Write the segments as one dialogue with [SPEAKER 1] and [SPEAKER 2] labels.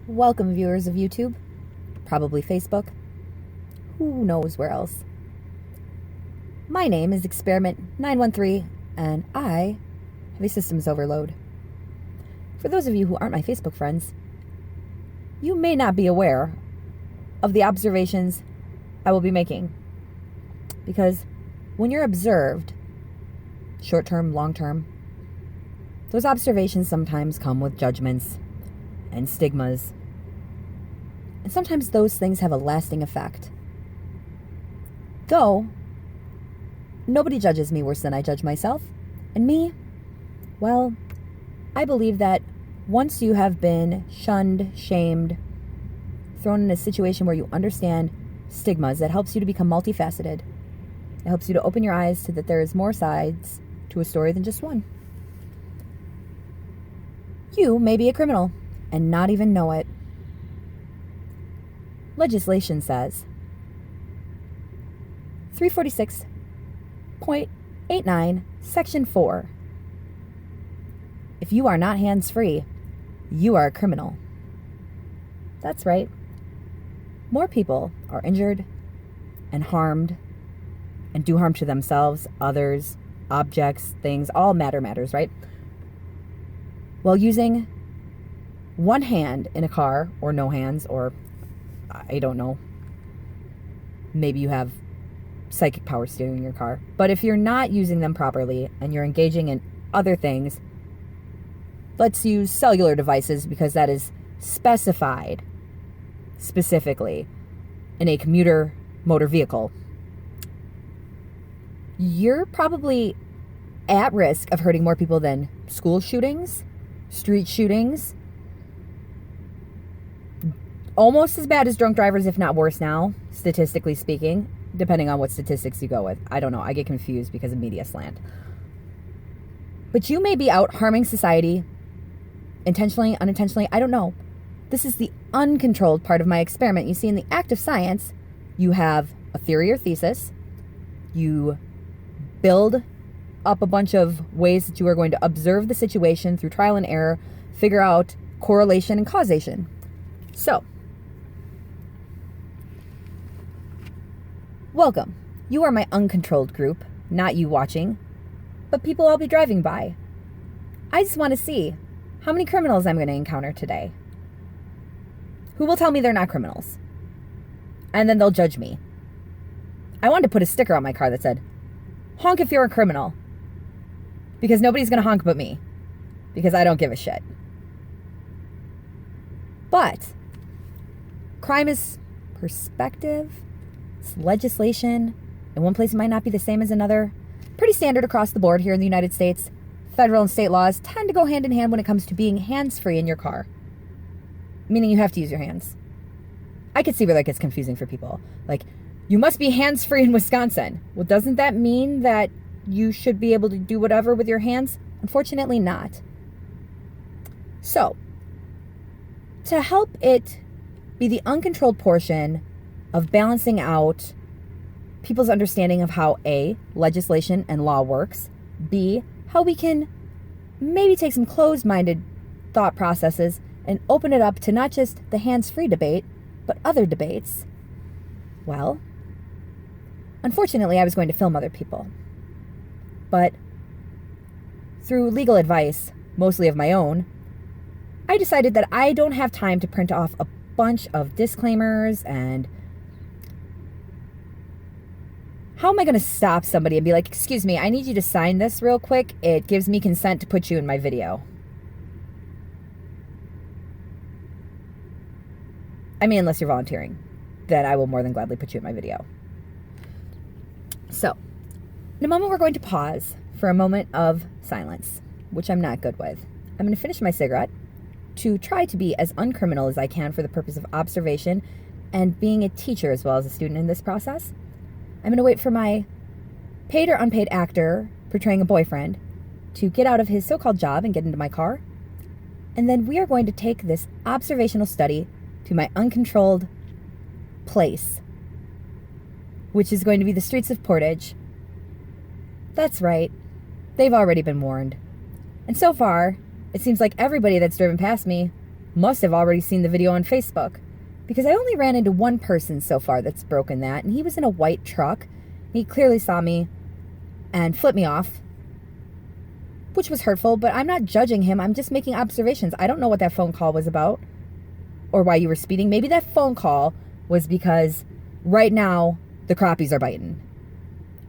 [SPEAKER 1] Welcome, viewers of YouTube, probably Facebook, who knows where else. My name is Experiment 913, and I have a systems overload. For those of you who aren't my Facebook friends, you may not be aware of the observations I will be making. Because when you're observed, short-term, long-term, those observations sometimes come with judgments and stigmas. And sometimes those things have a lasting effect. Though, nobody judges me worse than I judge myself. And me, well, I believe that once you have been shunned, shamed, thrown in a situation where you understand stigmas, it helps you to become multifaceted. It helps you to open your eyes to that there is more sides to a story than just one. You may be a criminal and not even know it. Legislation says 346.89 Section 4. If you are not hands-free, you are a criminal. That's right. More people are injured and harmed and do harm to themselves, others, objects, things, all matters, right? While using one hand in a car, or no hands, or I don't know, maybe you have psychic power steering your car. But if you're not using them properly and you're engaging in other things, let's use cellular devices because that is specified specifically in a commuter motor vehicle, you're probably at risk of hurting more people than school shootings, street shootings, almost as bad as drunk drivers, if not worse now, statistically speaking, depending on what statistics you go with. I don't know. I get confused because of media slant. But you may be out harming society, intentionally, unintentionally, I don't know. This is the uncontrolled part of my experiment. You see, in the act of science, you have a theory or thesis. You build up a bunch of ways that you are going to observe the situation through trial and error, figure out correlation and causation. So, welcome. You are my uncontrolled group, not you watching, but people I'll be driving by. I just want to see how many criminals I'm going to encounter today. Who will tell me they're not criminals? And then they'll judge me. I wanted to put a sticker on my car that said, honk if you're a criminal. Because nobody's going to honk but me. Because I don't give a shit. But crime is perspective. It's legislation. In one place it might not be the same as another. Pretty standard across the board here in the United States. Federal and state laws tend to go hand in hand when it comes to being hands-free in your car. Meaning you have to use your hands. I could see where that gets confusing for people. Like, you must be hands-free in Wisconsin. Well, doesn't that mean that you should be able to do whatever with your hands? Unfortunately not. So, to help it be the uncontrolled portion of balancing out people's understanding of how A, legislation and law works, B, how we can maybe take some closed-minded thought processes and open it up to not just the hands-free debate, but other debates. Well, unfortunately, I was going to film other people. But through legal advice, mostly of my own, I decided that I don't have time to print off a bunch of disclaimers and how am I going to stop somebody and be like, excuse me, I need you to sign this real quick. It gives me consent to put you in my video. I mean, unless you're volunteering, then I will more than gladly put you in my video. So, in a moment, we're going to pause for a moment of silence, which I'm not good with. I'm going to finish my cigarette to try to be as uncriminal as I can for the purpose of observation and being a teacher as well as a student in this process. I'm going to wait for my paid or unpaid actor portraying a boyfriend to get out of his so-called job and get into my car. And then we are going to take this observational study to my uncontrolled place, which is going to be the streets of Portage. That's right. They've already been warned. And so far, it seems like everybody that's driven past me must have already seen the video on Facebook, because I only ran into one person so far that's broken that, and he was in a white truck. He clearly saw me and flipped me off, which was hurtful, but I'm not judging him. I'm just making observations. I don't know what that phone call was about or why you were speeding. Maybe that phone call was because right now the crappies are biting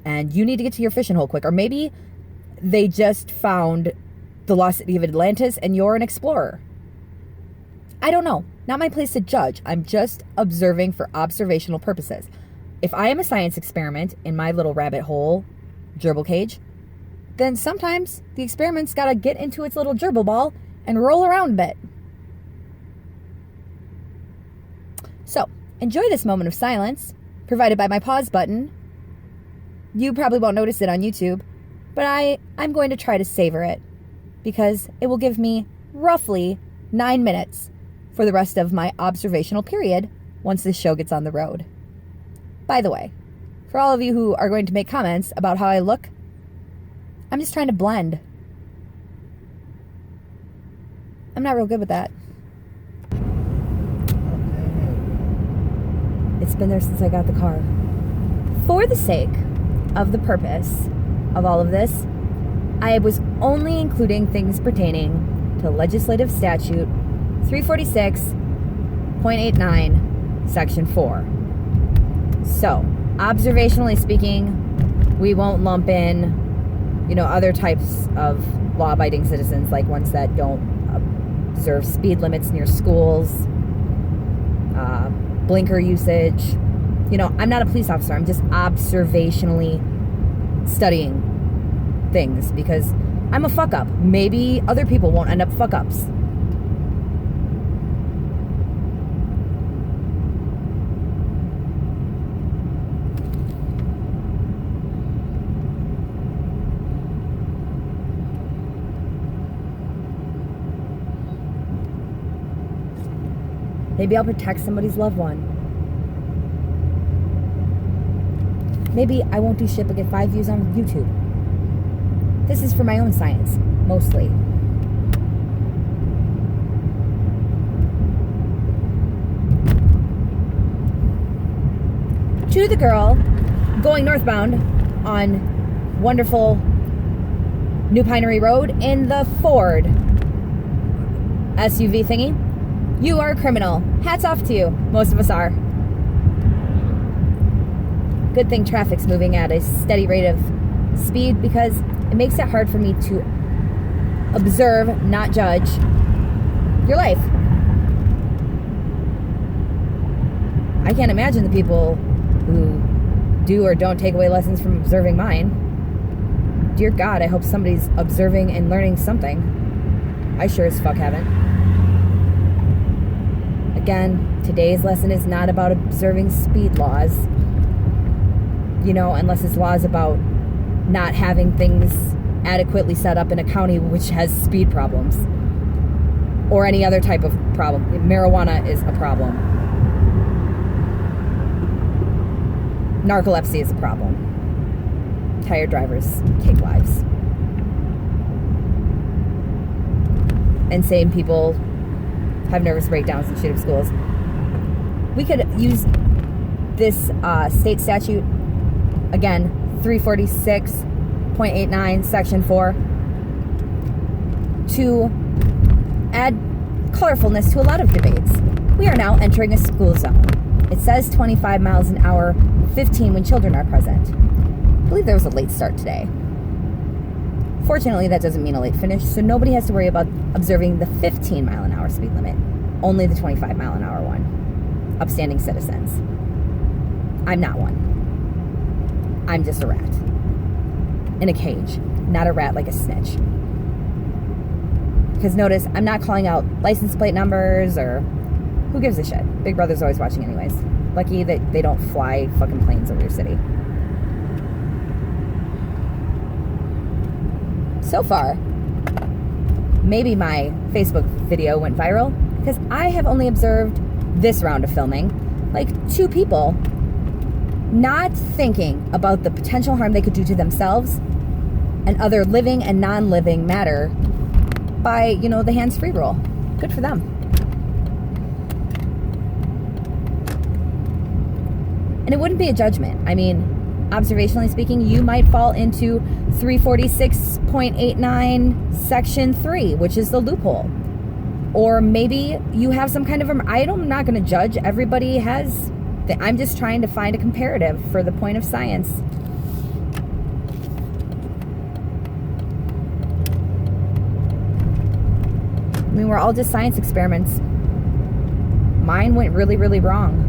[SPEAKER 1] and you need to get to your fishing hole quick. Or maybe they just found the lost city of Atlantis and you're an explorer. I don't know. Not my place to judge. I'm just observing for observational purposes. If I am a science experiment in my little rabbit hole gerbil cage, then sometimes the experiment's got to get into its little gerbil ball and roll around a bit. So, enjoy this moment of silence provided by my pause button. You probably won't notice it on YouTube, but I'm going to try to savor it because it will give me roughly 9 minutes for the rest of my observational period once this show gets on the road. By the way, for all of you who are going to make comments about how I look, I'm just trying to blend. I'm not real good with that. It's been there since I got the car. For the sake of the purpose of all of this, I was only including things pertaining to legislative statute 346.89, section 4. So, observationally speaking, we won't lump in, other types of law-abiding citizens, like ones that don't observe speed limits near schools, blinker usage. I'm not a police officer. I'm just observationally studying things because I'm a fuck-up. Maybe other people won't end up fuck-ups. Maybe I'll protect somebody's loved one. Maybe I won't do shit but get 5 views on YouTube. This is for my own science, mostly. To the girl going northbound on wonderful New Pinery Road in the Ford SUV thingy. You are a criminal. Hats off to you. Most of us are. Good thing traffic's moving at a steady rate of speed because it makes it hard for me to observe, not judge, your life. I can't imagine the people who do or don't take away lessons from observing mine. Dear God, I hope somebody's observing and learning something. I sure as fuck haven't. Again, today's lesson is not about observing speed laws, unless it's laws about not having things adequately set up in a county which has speed problems or any other type of problem. Marijuana is a problem. Narcolepsy is a problem. Tired drivers take lives. Insane people have nervous breakdowns and shoot up schools. We could use this state statute, again, 346.89, section 4, to add colorfulness to a lot of debates. We are now entering a school zone. It says 25 miles an hour, 15 when children are present. I believe there was a late start today. Fortunately, that doesn't mean a late finish, so nobody has to worry about observing the 15 mile an hour speed limit, only the 25 mile an hour one. Upstanding citizens. I'm not one. I'm just a rat. In a cage, not a rat like a snitch. Because notice, I'm not calling out license plate numbers or who gives a shit. Big Brother's always watching anyways. Lucky that they don't fly fucking planes over your city. So far, maybe my Facebook video went viral because I have only observed this round of filming, like 2 people not thinking about the potential harm they could do to themselves and other living and non-living matter by, the hands-free rule. Good for them. And it wouldn't be a judgment. I mean, observationally speaking, you might fall into 346.89 section 3, which is the loophole. Or maybe you have some kind of, I'm not going to judge. Everybody has, I'm just trying to find a comparative for the point of science. I mean, we're all just science experiments. Mine went really, really wrong.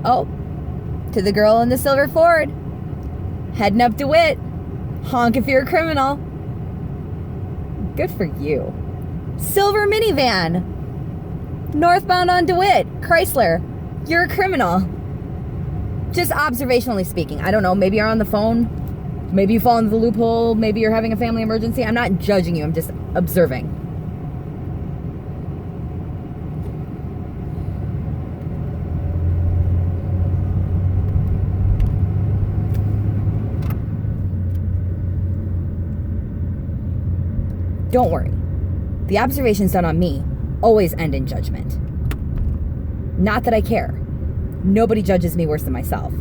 [SPEAKER 1] Oh, to the girl in the silver Ford. Heading up DeWitt. Honk if you're a criminal. Good for you. Silver minivan. Northbound on DeWitt. Chrysler. You're a criminal. Just observationally speaking. I don't know. Maybe you're on the phone. Maybe you fall into the loophole. Maybe you're having a family emergency. I'm not judging you. I'm just observing. Don't worry. The observations done on me always end in judgment. Not that I care. Nobody judges me worse than myself.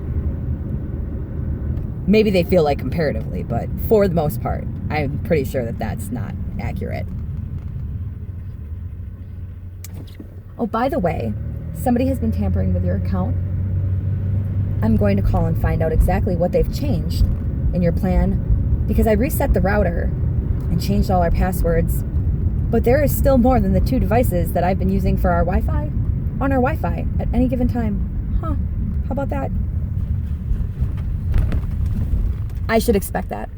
[SPEAKER 1] Maybe they feel like comparatively, but for the most part, I'm pretty sure that that's not accurate. Oh, by the way, somebody has been tampering with your account. I'm going to call and find out exactly what they've changed in your plan, because I reset the router and changed all our passwords, but there is still more than the 2 devices that I've been using for our Wi-Fi on our Wi-Fi at any given time. Huh, how about that? I should expect that.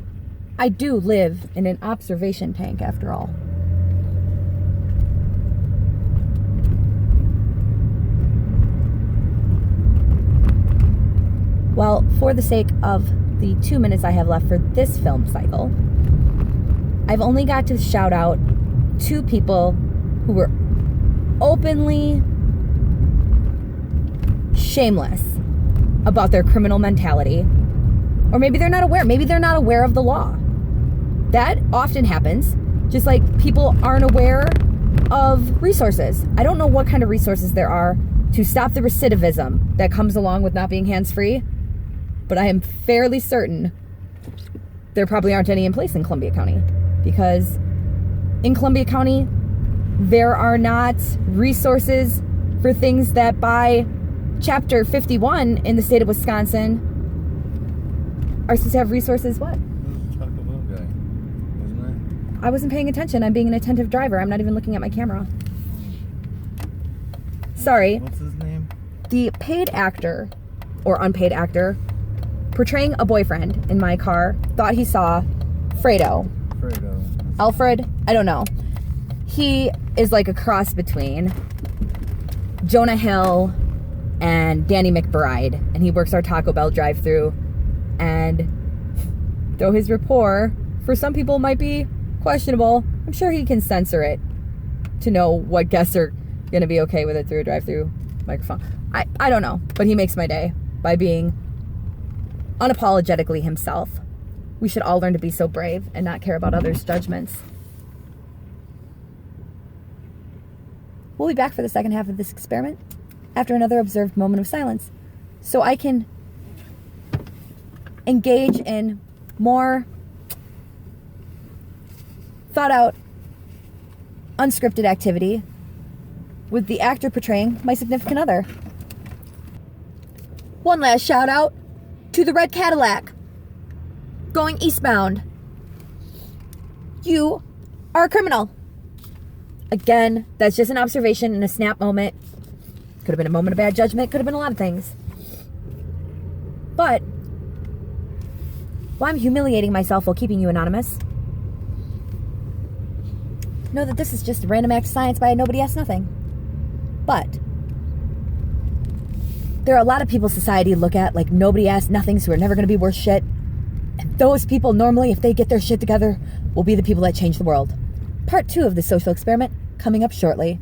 [SPEAKER 1] I do live in an observation tank after all. Well, for the sake of the 2 minutes I have left for this film cycle, I've only got to shout out 2 people who were openly shameless about their criminal mentality. Or maybe they're not aware. Maybe they're not aware of the law. That often happens. Just like people aren't aware of resources. I don't know what kind of resources there are to stop the recidivism that comes along with not being hands-free, but I am fairly certain there probably aren't any in place in Columbia County. Because in Columbia County, there are not resources for things that by Chapter 51 in the state of Wisconsin are supposed to have resources. What?
[SPEAKER 2] It was the Taco Bell guy, wasn't
[SPEAKER 1] I wasn't paying attention. I'm being an attentive driver. I'm not even looking at my camera. Sorry.
[SPEAKER 2] What's his name?
[SPEAKER 1] The paid actor or unpaid actor portraying a boyfriend in my car thought he saw Fredo. Alfred, I don't know. He is like a cross between Jonah Hill and Danny McBride, and he works our Taco Bell drive-thru. And though his rapport for some people might be questionable, I'm sure he can censor it to know what guests are going to be okay with it through a drive-thru microphone. I don't know, but he makes my day by being unapologetically himself. We should all learn to be so brave and not care about others' judgments. We'll be back for the second half of this experiment after another observed moment of silence, so I can engage in more thought-out, unscripted activity with the actor portraying my significant other. One last shout-out to the red Cadillac going eastbound. You are a criminal. Again, that's just an observation in a snap moment. Could have been a moment of bad judgment. Could have been a lot of things. But while I'm humiliating myself while keeping you anonymous, know that this is just a random act of science by nobody asks nothing. But there are a lot of people society look at like nobody asks nothing, so we're never going to be worth shit. And those people, normally, if they get their shit together, will be the people that change the world. Part 2 of the social experiment coming up shortly.